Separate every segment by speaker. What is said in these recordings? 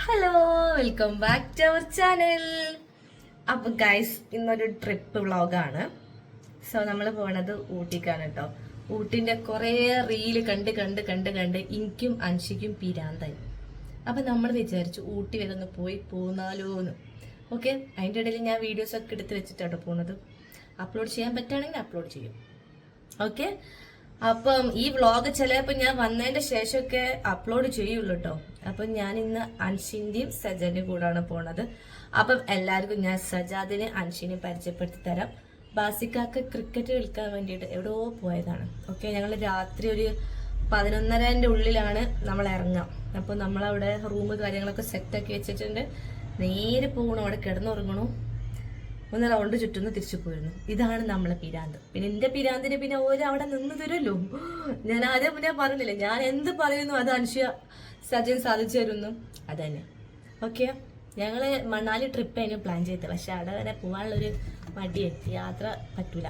Speaker 1: Hello, welcome back to our channel. അപ്പൊ guys, ഇന്നൊരു trip വ്ളോഗാണ്. സോ നമ്മൾ പോണത് ഊട്ടിക്കാണ് കേട്ടോ. ഊട്ടിന്റെ കുറെ റീല് കണ്ട് കണ്ട് കണ്ട് കണ്ട് എനിക്കും അൻഷിക്കും പിരാന്തായി. അപ്പൊ നമ്മൾ വിചാരിച്ചു ഊട്ടി വരെ ഒന്ന് പോയി പോന്നാലോന്ന്. ഓക്കെ, അതിൻ്റെ ഇടയിൽ ഞാൻ വീഡിയോസ് ഒക്കെ എടുത്ത് വെച്ചിട്ടാണ് പോണത്. അപ്ലോഡ് ചെയ്യാൻ പറ്റുകയാണെങ്കിൽ അപ്ലോഡ് ചെയ്യും. ഓക്കെ, അപ്പം ഈ വ്ളോഗ് ചിലപ്പോൾ ഞാൻ വന്നതിന്റെ ശേഷമൊക്കെ അപ്ലോഡ് ചെയ്യുള്ളൂ കേട്ടോ. അപ്പം ഞാൻ ഇന്ന് അൻഷിന്റെയും സജാന്റെയും കൂടാണ് പോണത്. അപ്പം എല്ലാവർക്കും ഞാൻ സജാദിനെ അൻഷിനെ പരിചയപ്പെടുത്തി തരാം. ബാസിക്കാക്ക് ക്രിക്കറ്റ് കളിക്കാൻ വേണ്ടിയിട്ട് എവിടെയോ പോയതാണ്. ഓക്കെ, ഞങ്ങൾ രാത്രി ഒരു 11:30 ഉള്ളിലാണ് നമ്മൾ ഇറങ്ങാം. അപ്പോൾ നമ്മളവിടെ റൂം കാര്യങ്ങളൊക്കെ സെറ്റാക്കി വെച്ചിട്ടുണ്ട്. നേരെ പോകണം, അവിടെ കിടന്നുറങ്ങണു, ഒന്ന് റൗണ്ട് ചുറ്റുന്നു, തിരിച്ചു പോയിരുന്നു. ഇതാണ് നമ്മളെ പിരാന്ത്. പിന്നെ എന്റെ പിരാന്തിന് പിന്നെ ഓരോ അവിടെ നിന്ന് തരുമല്ലോ. ഞാൻ ആദ്യം ഞാൻ പറഞ്ഞില്ല, ഞാൻ എന്ത് പറയുന്നു അത് അൻഷ്യ സജൻ സാധിച്ചു തരുന്നു. അത് തന്നെ. ഓക്കെ, ഞങ്ങള് മണാലി ട്രിപ്പ് അതിന് പ്ലാൻ ചെയ്തത്. പക്ഷെ അവിടെ വരെ പോകാനുള്ളൊരു മടിയെ, യാത്ര പറ്റൂല,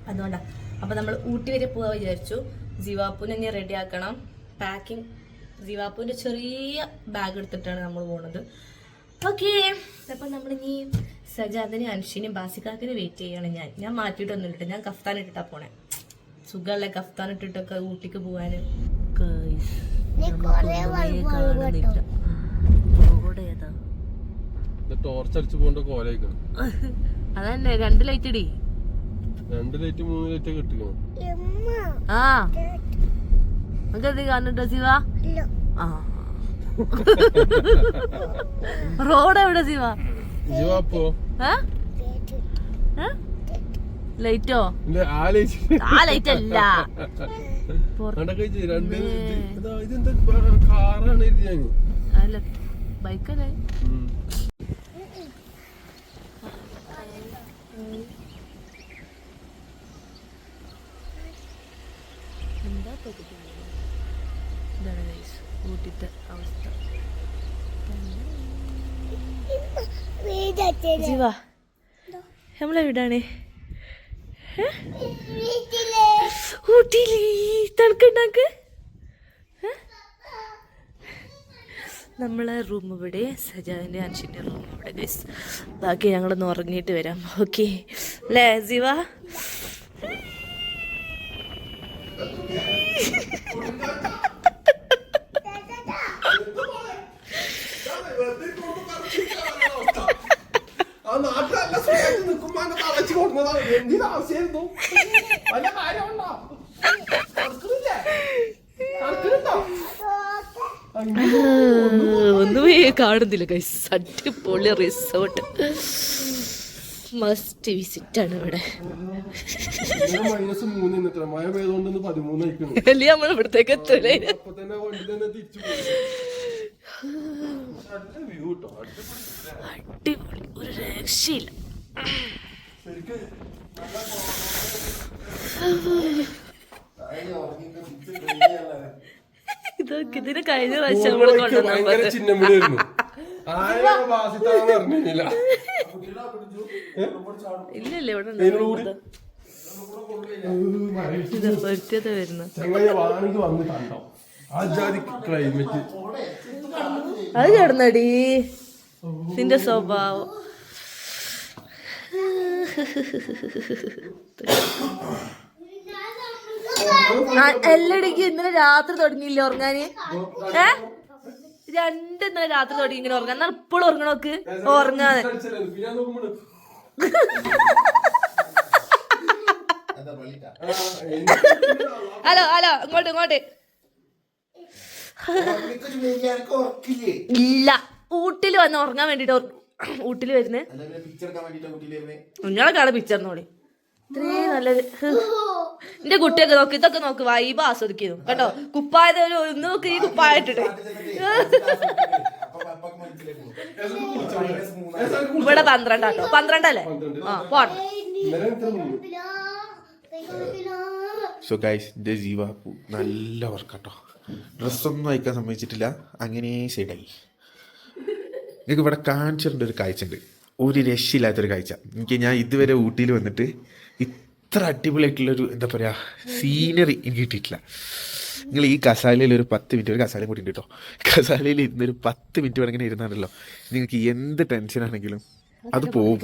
Speaker 1: അതുകൊണ്ടാണ്. അപ്പൊ നമ്മൾ ഊട്ടി വരെ പോകാൻ വിചാരിച്ചു. ജീവാപ്പൂനെ ഇനി റെഡി ആക്കണം. പാക്കിങ് ജീവാപ്പൂന്റെ ചെറിയ ബാഗ് എടുത്തിട്ടാണ് നമ്മൾ പോണത്. ഓക്കെ, അപ്പൊ നമ്മളിനി സജാദിനെ അൻഷിനെയും ബാസിക്കാക്കിനെ വെയിറ്റ് ചെയ്യണം. ഞാൻ മാറ്റിയിട്ടൊന്നും ഇട്ടിട്ട്, ഞാൻ കഫ്താൻ ഇട്ടിട്ടാ പോണേ. സുഖമല്ലേ കഫ്താൻ ഇട്ടിട്ടൊക്കെ ഊട്ടിക്ക് പോവാന്. അതന്നെ, 2 ലൈറ്റ് ഇടി.
Speaker 2: 2 ലൈറ്റ് 3 ലൈറ്റ് കിട്ടിക്കോ.
Speaker 1: ആ നമുക്ക് കാണുന്നുണ്ടോ ശിവ? ആ, റോഡ് എവിടെ ശിവ? ലൈറ്റോ? ആ ലൈറ്റ് അല്ല, അല്ല ബൈക്കല്ലേ. എന്താ ഇതാണ് ഗൈസ് ഊട്ടിത്തെ അവസ്ഥ. ജീവ, നമ്മളെ വീടാണ് ഊട്ടിയില്. തണുക്കുണ്ടാക്ക്. നമ്മളെ റൂം ഇവിടെ, സജാദിന്റെ അൻഷിന്റെ റൂം ഇവിടെ ഗൈസ്. ബാക്കി ഞങ്ങളൊന്ന് ഉറങ്ങിയിട്ട് വരാം. ഓക്കെ അല്ലേ ജീവ? ഒന്നുമേ കാണുന്നില്ല ഗൈസ്. അടിപൊളി റിസോർട്ട്, മസ്റ്റ് വിസിറ്റ് ആണ് ഇവിടെ. അല്ലേ നമ്മൾ ഇവിടത്തേക്ക് എത്തൂലേ? അടിപൊളി, ഒരു രക്ഷയില്ല. ഇതൊക്കെ ഇതിന് കഴിഞ്ഞ പ്രാവശ്യം നമ്മള് കൊണ്ടുവന്നു. ഇല്ലല്ലേ ഇവിടെ ഇത് പൊരുത്തിയത് വരുന്നു. അത് കിടന്നടി നിന്റെ സ്വഭാവം. എല്ലടിക്ക് ഇന്നലെ രാത്രി തുടങ്ങിയില്ലേ ഉറങ്ങാന്? 2 ഇന്നലെ രാത്രി തുടങ്ങി ഇങ്ങനെ ഉറങ്ങാൻ. എന്നാൽ ഇപ്പോഴും ഉറങ്ങണോക്ക് ഉറങ്ങാതെ. ഹലോ ഹലോ, ഇങ്ങോട്ട്. ഇല്ല, ഊട്ടില് വന്ന് ഉറങ്ങാൻ വേണ്ടിട്ട് ഊട്ടില് വരുന്നേ. നിങ്ങളെ കാണാൻ പിക്ചറിനോളി. ഇത്രയും നല്ലത്. എന്റെ കുട്ടിയൊക്കെ നോക്ക്, ഇതൊക്കെ നോക്ക്, വൈബ് ആസ്വദിക്കുന്നു കേട്ടോ. കുപ്പായത് ഒന്ന് നോക്ക്, ഈ കുപ്പായിട്ടിട്ട് ഇവിടെ 12 കേട്ടോ. 12 അല്ലേ? ആ, പോട്ടെ.
Speaker 3: സോ ഗൈസ്, എൻ്റെ ജീവാപ്പു നല്ല വർക്കാട്ടോ. ഡ്രസ്സൊന്നും അയക്കാൻ സമ്മതിച്ചിട്ടില്ല, അങ്ങനെ സൈഡായി. നിങ്ങൾക്ക് ഇവിടെ കാണിച്ചിട്ടുണ്ട് ഒരു കാഴ്ച ഉണ്ട്, ഒരു രക്ഷയില്ലാത്തൊരു കാഴ്ച. ഞാൻ ഇതുവരെ ഊട്ടിയിൽ വന്നിട്ട് ഇത്ര അടിപൊളിയായിട്ടുള്ളൊരു എന്താ പറയുക സീനറി എനിക്ക് കിട്ടിയിട്ടില്ല. നിങ്ങൾ ഈ കസാലയിൽ ഒരു 10 മിനിറ്റ്, ഒരു കസാലയും കൂടി ഉണ്ട് കേട്ടോ, കസാലയിൽ ഇരുന്നൊരു 10 മിനിറ്റ് വേണമെങ്കിൽ ഇരുന്നാണല്ലോ നിങ്ങൾക്ക് എന്ത് ടെൻഷൻ ആണെങ്കിലും അത് പോവും.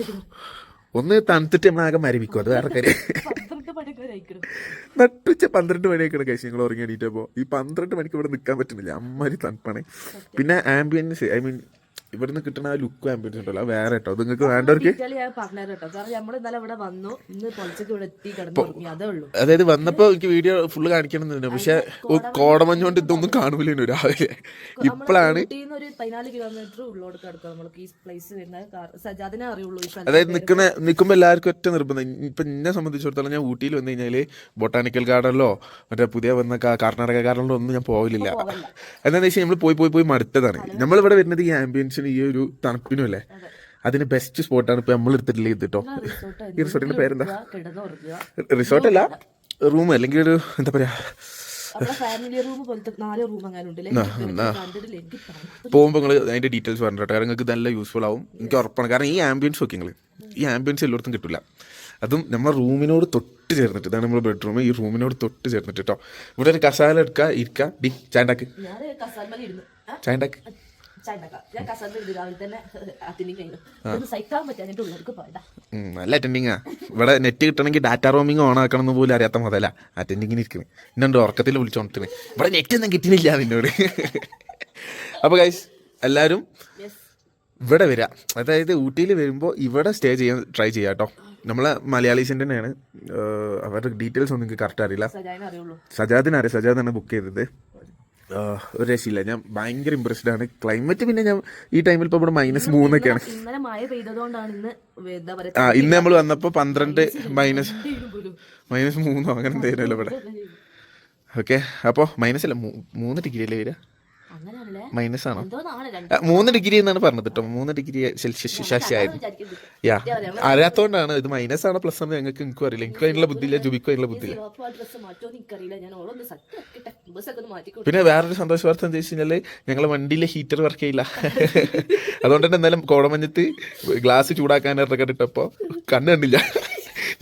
Speaker 3: ഒന്ന് തണുത്തിട്ട് നമ്മളാകെ മരവിക്കും, അത് വേറെ കാര്യം. നട്ടുച്ച 12 മണിയൊക്കെയാണ് കഴിച്ച് ഞങ്ങൾ ഉറങ്ങി എണീറ്റപ്പോൾ ഈ 12 മണിക്ക് ഇവിടെ നിൽക്കാൻ പറ്റുന്നില്ല, അമ്മാതിരി തണുപ്പാണ്. പിന്നെ ആംബിയൻസ്, ഐ മീൻ ഇവിടുന്ന് കിട്ടുന്ന ആ ലുക്കും ആംബിയൻസ് ഉണ്ടല്ലോ അത് വേറെ കേട്ടോ. നിങ്ങൾക്ക് വേണ്ടവർക്ക് അതായത് വന്നപ്പോൾ എനിക്ക് വീഡിയോ ഫുള്ള് കാണിക്കണം എന്നുണ്ട്, പക്ഷെ കോടമഞ്ഞുകൊണ്ട് ഇതൊന്നും കാണൂലേനു രാവിലെ. ഇപ്പോഴാണ് അതായത് നിൽക്കുമ്പോൾ എല്ലാവർക്കും ഒറ്റ നിർബന്ധം. ഇപ്പൊ എന്നെ സംബന്ധിച്ചിടത്തോളം ഞാൻ ഊട്ടിയിൽ വന്നു കഴിഞ്ഞാല് ബൊട്ടാനിക്കൽ ഗാർഡനിലോ മറ്റേ പുതിയ വന്ന കർണാടക ഗാർഡനിലോ ഒന്നും ഞാൻ പോവില്ല. എന്താണെന്ന് വെച്ചാൽ നമ്മൾ പോയി മടുത്തതാണ്. നമ്മളിവിടെ വരുന്നത് ഈ ആംബിയൻസിന്, ഈ ഒരു തണുപ്പിനും അല്ലേ, അതിന് ബെസ്റ്റ് സ്പോട്ടാണ് ഇപ്പൊ നമ്മൾ എടുത്തിട്ടില്ല ഇത് കേട്ടോ. ഈ റിസോർട്ടിന്റെ പേരെന്താ? റിസോർട്ടല്ല, റൂം, അല്ലെങ്കിൽ ഒരു എന്താ പറയാ, പോകുമ്പോൾ നിങ്ങൾ അതിന്റെ ഡീറ്റെയിൽസ് പറഞ്ഞു കേട്ടോ, കാരണം നിങ്ങൾക്ക് നല്ല യൂസ്ഫുൾ ആവും, എനിക്ക് ഉറപ്പാണ്. കാരണം ഈ ആംബിയൻസ് ഒക്കെ നിങ്ങൾ ഈ ആംബിയൻസ് എല്ലായിടത്തും കിട്ടില്ല. അതും നമ്മുടെ റൂമിനോട് തൊട്ട് ചേർന്നിട്ട്, ഇതാണ് നമ്മുടെ ബെഡ്റൂം, ഈ റൂമിനോട് തൊട്ട് ചേർന്നിട്ട് കേട്ടോ. ഇവിടെ ഒരു കസാല എടുക്കുക, ഇരിക്കുക, ചായണ്ടാക്ക് ചായണ്ടാക്ക്. നല്ല അറ്റൻഡിങ്ങാ. ഇവിടെ നെറ്റ് കിട്ടണമെങ്കിൽ ഡാറ്റ റോമിങ് ഓൺ ആക്കണം എന്ന് പോലും അറിയാത്ത മുതല അറ്റൻഡിങ്ങിന് ഇരിക്കുന്നത്. എന്നുണ്ട് ഉറക്കത്തിൽ വിളിച്ചോണ്ടിരുന്നത്, ഇവിടെ നെറ്റ് ഒന്നും കിട്ടുന്നില്ല നിന്നോട്. അപ്പോൾ ഗൈസ് എല്ലാവരും ഇവിടെ വരിക, അതായത് ഊട്ടിയിൽ വരുമ്പോൾ ഇവിടെ സ്റ്റേ ചെയ്യാൻ ട്രൈ ചെയ്യാം കേട്ടോ. നമ്മളെ മലയാളീസിൻ്റെ തന്നെയാണ്, അവരുടെ ഡീറ്റെയിൽസ് ഒന്നും എനിക്ക് കറക്റ്റ് അറിയില്ല. സജാദിനറിയാം, സജാദാണ് ബുക്ക് ചെയ്തത്. ഒരു രക്ഷയില്ല, ഞാൻ ഭയങ്കര ഇമ്പ്രസ്ഡ് ആണ്. ക്ലൈമറ്റ് പിന്നെ ഞാൻ ഈ ടൈമിൽ ഇപ്പോൾ ഇവിടെ -3 ഇന്ന് നമ്മൾ വന്നപ്പോൾ 12 -3 അങ്ങനെ എന്തായാലും ഇവിടെ. ഓക്കെ, അപ്പോൾ മൈനസ് അല്ല 3 ഡിഗ്രി അല്ലേ വരിക? മൈനസ് ആണോ? 3 ഡിഗ്രി എന്നാണ് പറഞ്ഞത് കേട്ടോ, 3 ഡിഗ്രി സെൽഷ്യസ് ആയിരുന്നു. യാ, അറിയാത്തോണ്ടാണ് ഇത് മൈനസ് ആണോ പ്ലസ് ആണോ ഞങ്ങൾക്ക് എനിക്കും അറിയില്ല. എനിക്കും അതിനുള്ള ബുദ്ധിയില്ല, ജുബിക്കും അതിനുള്ള ബുദ്ധിയില്ല. പിന്നെ വേറൊരു സന്തോഷ വാർത്ത എന്താ വെച്ച് കഴിഞ്ഞാല് ഞങ്ങളെ വണ്ടിയിലെ ഹീറ്റർ വർക്ക് ചെയ്യില്ല. അതുകൊണ്ട് തന്നെ എന്തായാലും കോടമഞ്ഞത്ത് ഗ്ലാസ് ചൂടാക്കാൻ ഇറക്കിട്ടപ്പോ കണ്ണ് കണ്ടില്ല.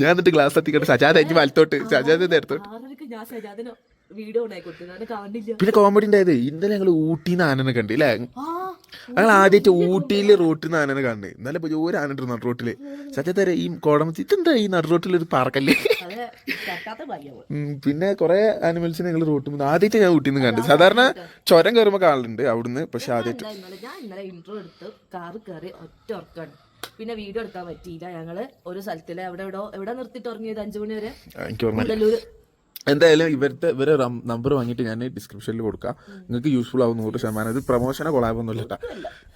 Speaker 3: ഞാൻ എന്നിട്ട് ഗ്ലാസ് എത്തിക്കട്ടെ സജാദ് അഞ്ച് വലത്തോട്ട്, സജാദ് നേരത്തോട്ട്. പിന്നെ കോമഡി ഉണ്ടായത് ഇന്നലെ ഞങ്ങൾ ഊട്ടിന്ന് ആനനെ കണ്ടു അല്ലേ. ഞങ്ങൾ ആദ്യമായിട്ട് ഊട്ടിയിൽ റോട്ടിൽ നിന്ന് ആനനെ കണ്ടു. ഇന്നലെ ഒരു ആന ഉണ്ട് നടുറോട്ടില്. സത്യത്തര ഈ കോടമത്തി ഇതെന്താ ഈ നടുറോട്ടിൽ ഒരു പാർക്കല്ലേ. പിന്നെ കുറെ ആനിമൽസിനെ ഞങ്ങൾ റോട്ടിൽ നിന്ന് ആദ്യമായിട്ട് ഞാൻ ഊട്ടിന്ന് കണ്ടു. സാധാരണ ചുരം കയറുമ്പോൾ കാണലുണ്ട് അവിടുന്ന്, പക്ഷെ ആദ്യമായിട്ട്.
Speaker 1: പിന്നെ വീഡിയോ എടുക്കാൻ പറ്റിയില്ല. ഞങ്ങള് ഒരു സ്ഥലത്തില് എവിടെ നിർത്തിട്ട് ഉറങ്ങിയത് 5 മണി വരെ.
Speaker 3: എനിക്ക് ഓർമ്മ. എന്തായാലും ഇവരെ നമ്പർ വാങ്ങിയിട്ട് ഞാൻ ഡിസ്ക്രിപ്ഷനിൽ കൊടുക്കാം, നിങ്ങൾക്ക് യൂസ്ഫുൾ ആവും 100%. ഇത് പ്രൊമോഷനോ കൊളാബൊന്നുമില്ല കേട്ടോ.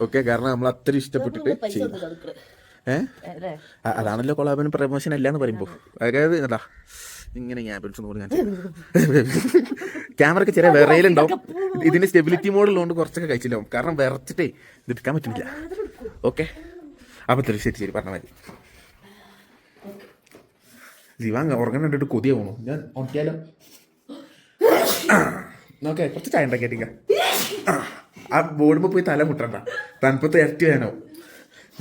Speaker 3: ഓക്കെ, കാരണം നമ്മൾ അത്ര ഇഷ്ടപ്പെട്ടിട്ട് ചെയ്യും. അതാണല്ലോ കൊളാബിന് പ്രൊമോഷൻ അല്ല എന്ന് പറയുമ്പോൾ. അതായത് എന്താ ഇങ്ങനെ ക്യാമറ ഒക്കെ ചെറിയ വിറയിലുണ്ടാവും. ഇതിന്റെ സ്റ്റെബിലിറ്റി മോഡുള്ളതുകൊണ്ട് കുറച്ചൊക്കെ കഴിച്ചില്ലാവും, കാരണം വിറച്ചിട്ടേ ഇത് എടുക്കാൻ പറ്റുന്നില്ല. ഓക്കെ, അപ്പം ശരി പറഞ്ഞ മതി. ജീവാങ് ഉറങ്ങാൻ കണ്ടിട്ട് കൊതിയ പോണു. ഞാൻ ഓട്ടിയാലോ? നോക്കേ, കുറച്ച് ചായ ഉണ്ടാക്കിയാ ആ ബോർഡുമ്പോൾ പോയി തല മുട്ടണ്ട, തണുപ്പത്ത് ഇരട്ടി വേനോ.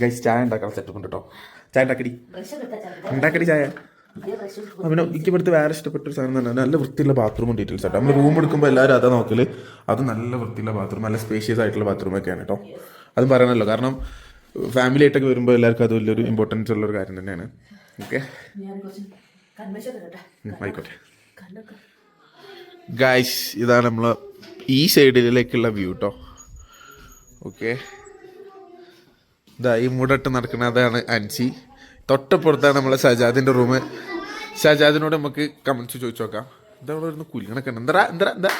Speaker 3: ഗൈസ് ചായ ഉണ്ടാക്കാൻ സെറ്റപ്പ് ഉണ്ട് കേട്ടോ. ചായ ഉണ്ടാക്കടി ചായ. അവനെ എനിക്ക് ഇവിടുത്തെ വേറെ ഇഷ്ടപ്പെട്ടൊരു സാധനം തന്നെ, നല്ല വൃത്തിയുള്ള ബാത്റൂം ഡീറ്റെയിൽസ് ആട്ടോ. നമ്മൾ റൂം എടുക്കുമ്പോൾ എല്ലാവരും അതാ നോക്കല്. അത് നല്ല വൃത്തിയുള്ള ബാത്റൂം, നല്ല സ്പേഷ്യസ് ആയിട്ടുള്ള ബാത്റൂമൊക്കെയാണ് കേട്ടോ. അതും പറയണല്ലോ, കാരണം ഫാമിലി ആയിട്ടൊക്കെ വരുമ്പോൾ എല്ലാവർക്കും അത് വലിയൊരു ഇമ്പോർട്ടൻസ് ഉള്ളൊരു കാര്യം തന്നെയാണ്. ഓക്കെ, ആയിക്കോട്ടെ ഗൈസ്, ഇതാണ് നമ്മൾ ഈ സൈഡിലേക്കുള്ള വ്യൂ കേട്ടോ. ഓക്കെ, ഇതാ ഈ മൂടട്ട് നടക്കുന്ന അതാണ് അൻസി. തൊട്ടപ്പുറത്താണ് നമ്മളെ സജാദിൻ്റെ റൂം. സജാദിനോട് നമുക്ക് കമൻസ് ചോദിച്ചു നോക്കാം. എന്താ അവിടെ വരുന്ന കുലിങ്ങണൊക്കെ ഉണ്ട്. എന്താ എന്താ എന്താ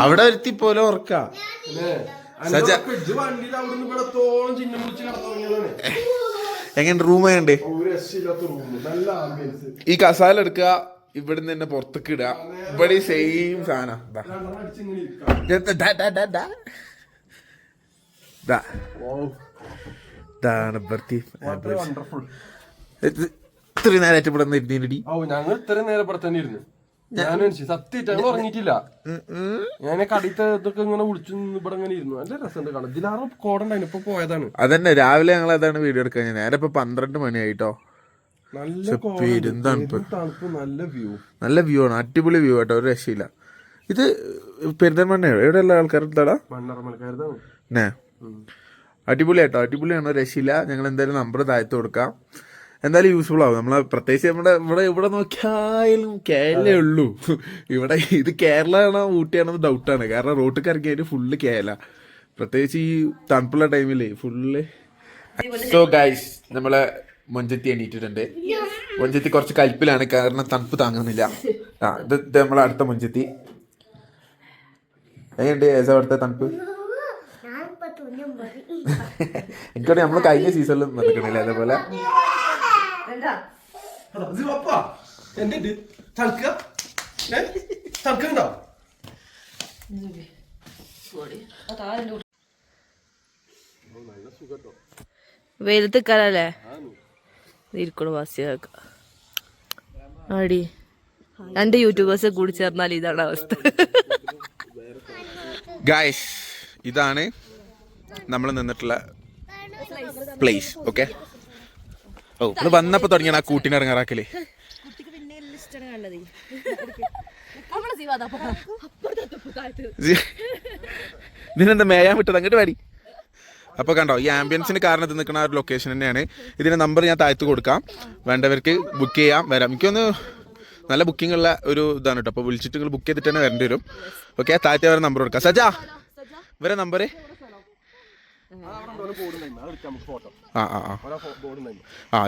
Speaker 3: അവിടെ വരുത്തി പോലെ ഉറക്ക. എങ്ങനെ റൂം വേണ്ടേ? ഈ കസാല എടുക്കുക, ഇവിടുന്ന് തന്നെ പുറത്തേക്ക് ഇടുക. ഇവിടെ സെയിം സാധനം. ഇത്രയും നേരമായിട്ട് ഇവിടെ ഇരുന്നേടി.
Speaker 2: ഞങ്ങൾ ഇത്രയും നേരം ഇവിടെ തന്നെ ഇരുന്നു. സത്യമായിട്ട് ഉറങ്ങിയിട്ടില്ല. ഞാൻ കടയിലത്തെ ഇതൊക്കെ ഇങ്ങനെ വിളിച്ചു ഇവിടെ ഇങ്ങനെ ഇരുന്നു. നല്ല രസമുണ്ട് കാണാൻ. ഇതിലാറ് കോടണ്ടായിരുന്നു, ഇപ്പൊ പോയതാണ്.
Speaker 3: അതന്നെ രാവിലെ ഞങ്ങൾ അതാണ് വീഡിയോ എടുക്കാൻ. നേരെ ഇപ്പൊ 12 മണിയായിട്ടോ.
Speaker 2: നല്ല
Speaker 3: പെരുന്തണുപ്പ്,
Speaker 2: തണുപ്പ്, നല്ല വ്യൂ.
Speaker 3: നല്ല വ്യൂ ആണ്, അടിപൊളി വ്യൂ ആട്ടോ, ഒരു രക്ഷയില്ല. ഇത് പെരിന്തൽമണ്ണയോ എവിടെയുള്ള ആൾക്കാരെന്താടാ?
Speaker 2: മണ്ണാർമലക്കാരതാണ്.
Speaker 3: അടിപൊളിയാട്ടോ, അടിപൊളിയാണ്, രക്ഷയില്ല. ഞങ്ങൾ എന്തായാലും നമ്പർ താഴ്ത്ത് കൊടുക്കാം, എന്തായാലും യൂസ്ഫുൾ ആവും. നമ്മളെ പ്രത്യേകിച്ച് ഇവിടെ നോക്കിയാലും കേരളേ ഉള്ളൂ. ഇവിടെ ഇത് കേരളമാണോ ഊട്ടിയാണോ ഡൗട്ടാണ്, കാരണം റോട്ടിൽ ഇറങ്ങിയാൽ ഫുള്ള് കേരള, പ്രത്യേകിച്ച് ഈ തണുപ്പുള്ള ടൈമില് ഫുള്ള്. സോ ഗൈസ്, നമ്മളെ മൊഞ്ചത്തി എണീറ്റിട്ടുണ്ട്. മൊഞ്ചത്തി കുറച്ച് കൽപ്പിലാണ്, കാരണം തണുപ്പ് താങ്ങുന്നില്ല. ഇത് നമ്മളെ അടുത്ത മൊഞ്ചത്തി. എങ്ങനെയുണ്ട് അവിടുത്തെ തണുപ്പ്? എനിക്കോടെ നമ്മള് കഴിഞ്ഞ സീസണിലും നടക്കണില്ല അതേപോലെ.
Speaker 1: വെയിലത്തേക്കാലല്ലേ ഇരിക്കണു വാസിയാക്ക ആടി. 2 യൂട്യൂബേഴ്സ് കൂടി ചേർന്നാൽ ഇതാണ് അവസ്ഥ.
Speaker 3: ഗായ്സ്, ഇതാണ് നമ്മൾ നിന്നിട്ടുള്ള പ്ലേസ്. ഓക്കെ, ഓ അത് വന്നപ്പോ തുടങ്ങിയാണ് ആ കൂട്ടിനെ ഇറങ്ങാറാക്കല്. ഇതിനെന്താ മേയാൻ വിട്ടത്, അങ്ങോട്ട് പാടി. അപ്പോൾ കണ്ടോ, ഈ ആംബിയൻസിന് കാരണത്തിൽ നിൽക്കുന്ന ഒരു ലൊക്കേഷൻ തന്നെയാണ്. ഇതിന്റെ നമ്പർ ഞാൻ താഴ്ത്ത് കൊടുക്കാം, വേണ്ടവർക്ക് ബുക്ക് ചെയ്യാം, വരാം. എനിക്കൊന്ന് നല്ല ബുക്കിംഗ് ഉള്ള ഒരു ഇതാണ് കേട്ടോ. അപ്പോൾ വിളിച്ചിട്ട് നിങ്ങൾ ബുക്ക് ചെയ്തിട്ട് തന്നെ വരേണ്ടി വരും. ഓക്കെ, താഴ്ത്തി അവരെ നമ്പർ കൊടുക്കാം. സജാ ഇവരെ നമ്പർ.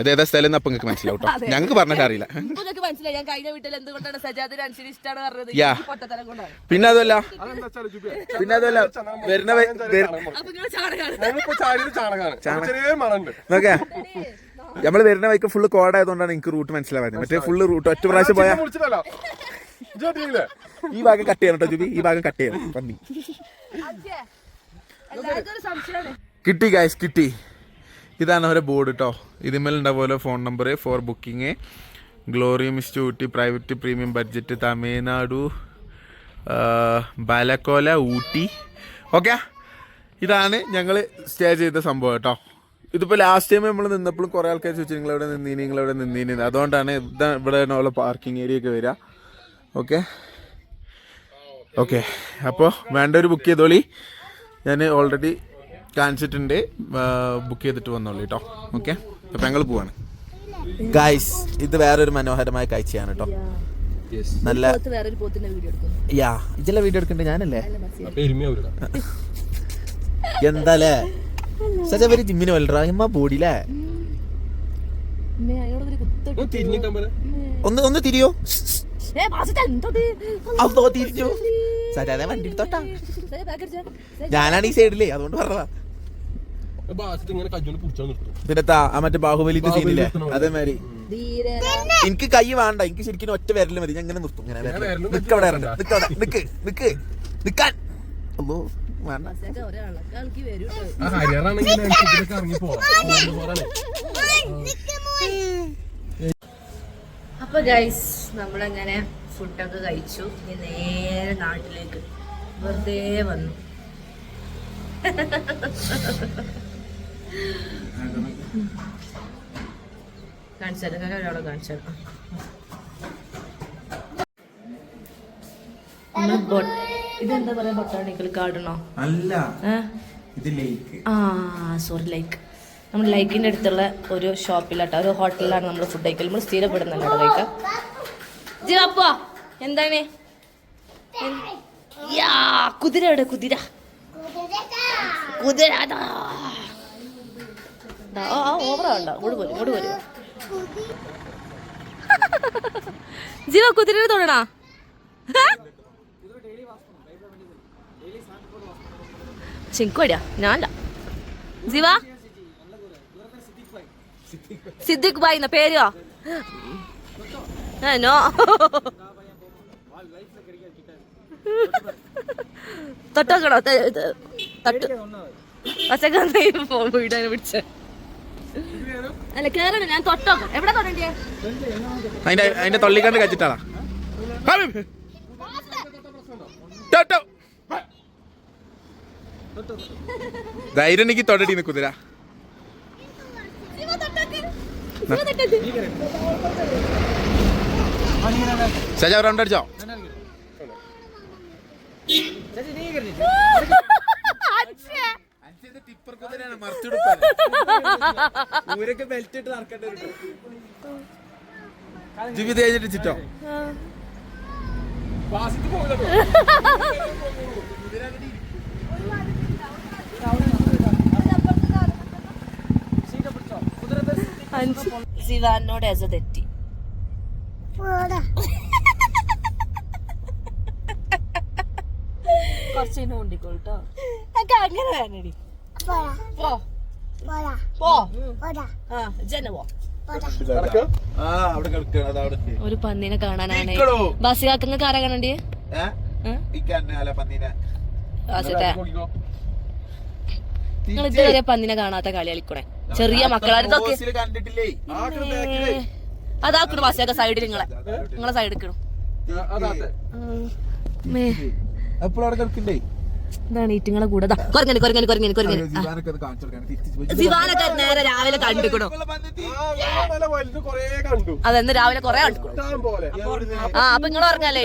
Speaker 3: ഇത് ഏതാ സ്ഥലം എന്ന് അപ്പൊ നിങ്ങൾക്ക് മനസ്സിലാവും കേട്ടോ, ഞങ്ങൾക്ക് പറഞ്ഞാൽ അറിയില്ല. പിന്നെ അതുമല്ല നോക്കേ, നമ്മള് വരുന്ന വൈക്ക് ഫുള്ള് കോടായതുകൊണ്ടാണ് എനിക്ക് റൂട്ട് മനസ്സിലാവാതെ. മറ്റേ ഫുള്ള് റൂട്ട് ഒറ്റ പ്രാവശ്യം പോയാ ഈ ഭാഗം കട്ട് ചെയ്യണം കേട്ടോ ജുബി, ഈ ഭാഗം കട്ട് ചെയ്യണം. പന്നി കിട്ടി ഗൈസ്, കിട്ടി. ഇതാണ് അവരെ ബോർഡ് കേട്ടോ. ഇതിന്മേലുണ്ടാവും പോലെ phone number for booking, Glory Mist Ooty, private premium budget, Tamil Nadu, Balacola, Ooty. Okay, ഇതാണ് ഞങ്ങൾ സ്റ്റേ ചെയ്ത സംഭവം കേട്ടോ. ഇതിപ്പോൾ ലാസ്റ്റ് ടൈം നമ്മൾ നിന്നപ്പോഴും കുറേ ആൾക്കാർ ചോദിച്ചു നിങ്ങളെവിടെ നിന്നീനി. അതുകൊണ്ടാണ് ഇവിടെ ഉള്ള പാർക്കിംഗ് ഏരിയ ഒക്കെ വരിക. ഓക്കെ ഓക്കെ, അപ്പോൾ വേണ്ടവർ ബുക്ക് ചെയ്തോളി. ഞാൻ ഓൾറെഡി കാണിച്ചിട്ടുണ്ട്, ബുക്ക് ചെയ്തിട്ട് വന്നോളൂ കേട്ടോ. ഓക്കെ, അപ്പം ഞങ്ങൾ പോവാണ് ഗായ്സ്. ഇത് വേറൊരു മനോഹരമായ കാഴ്ചയാണ് കേട്ടോ. നല്ല ഇതെല്ലാം വീഡിയോ എടുക്കണ്ടേ ഞാനല്ലേ? എന്താലേ സജ ഒരു ജിമ്മിന് വല്ലറാ ബോഡിയിലേ. ഒന്ന് തിരിയോ, അതോ തിരിഞ്ഞു. സജാതെ വണ്ടി എടുത്തോട്ടാ, ഞാനാണ് ഈ സൈഡിലേ, അതുകൊണ്ട് പറഞ്ഞതാ. പിന്നെത്താ ആ മറ്റേ ബാഹുബലിന്റെ സീനില്ലേ അതേമാതിരി. എനിക്ക് കൈ വേണ്ട, എനിക്ക് ശരിക്കും ഒറ്റ വിരല് മതി. ഞാൻ ഇങ്ങനെ നിർത്തും, ഇങ്ങനെ നിക്കവിടെ നിക്കാൻ. അല്ലോ വേണ്ട.
Speaker 1: അപ്പൊ ഗൈസ്, നമ്മളങ്ങനെ ഫുഡൊക്കെ കഴിച്ചു. ഇനി നേരെ നാട്ടിലേക്ക് വെറുതെ വന്നു. കാണിച്ചാലും ഞാൻ ഒരാളെ കാണിച്ചാൽ ഇതെന്താ പറയാ, ബൊട്ടാണിക്കൽ ഗാർഡനോ? അല്ല, സോറി, ലൈക്ക്. നമ്മൾ ലൈക്കിൻ്റെ അടുത്തുള്ള ഒരു ഷോപ്പിലാട്ടോ, ഒരു ഹോട്ടലിലാണ് നമ്മൾ ഫുഡ് കഴിക്കൽ. നമ്മൾ സ്ഥിരപ്പെടുന്നുണ്ട് അവിടെ കഴിക്കാം. ജീവാപ്പോ എന്താണ് കുതിര എവിടെ? കുതിര ഓവറാണ്ടോ? ഇങ്ങോട്ട് പോരും. ജീവ കുതിരനെ തൊടണ. ശരിക്കും ഞാനല്ല ജീവ. സിദ്ദിഖ് ഭായ് എന്ന പേരോ? നോ, തൊട്ടോക്കണോ? തട്ട് വീടാനെ പിടിച്ച അല്ല കേറണം. ഞാൻ തൊട്ടോക്കാം. എവിടെ തൊടണ്ടേ?
Speaker 3: അതിന്റെ തൊള്ളിക്കണ്ട് കച്ചിട്ടാളാ. ധൈര്യം എനിക്ക് തൊടടി കുതിര. സജാവ് റൗണ്ട് അടിച്ചോ ജീവിത ചിട്ടോ
Speaker 1: സിവാനോട് എസ തെറ്റി കുറച്ചിനെ കൊണ്ടിക്കോട്ടോ അങ്ങനെ വേണടി ഒരു പന്നീനെ കാണാനാണ് ബസ്സിയാക്കങ്ങ് കാരാ കാണണ്ടേ നിങ്ങൾ ഇതുവരെ പന്നിനെ കാണാത്ത കളി കളിക്കണേ ചെറിയ മക്കളാരൊക്കെ അതാക്കണു ബസ്സിയൊക്കെ സൈഡിൽ നിങ്ങളെ സൈഡ് എടുക്കണു എന്താണ് ഈറ്റിങ്ങളെ കൂടെ സിവാനൊക്കെ നേരെ രാവിലെ കണ്ടിക്കണു അതെന്ന് രാവിലെ കൊറേ കണ്ടിക്കണു ആ അപ്പൊ നിങ്ങൾ പറഞ്ഞല്ലേ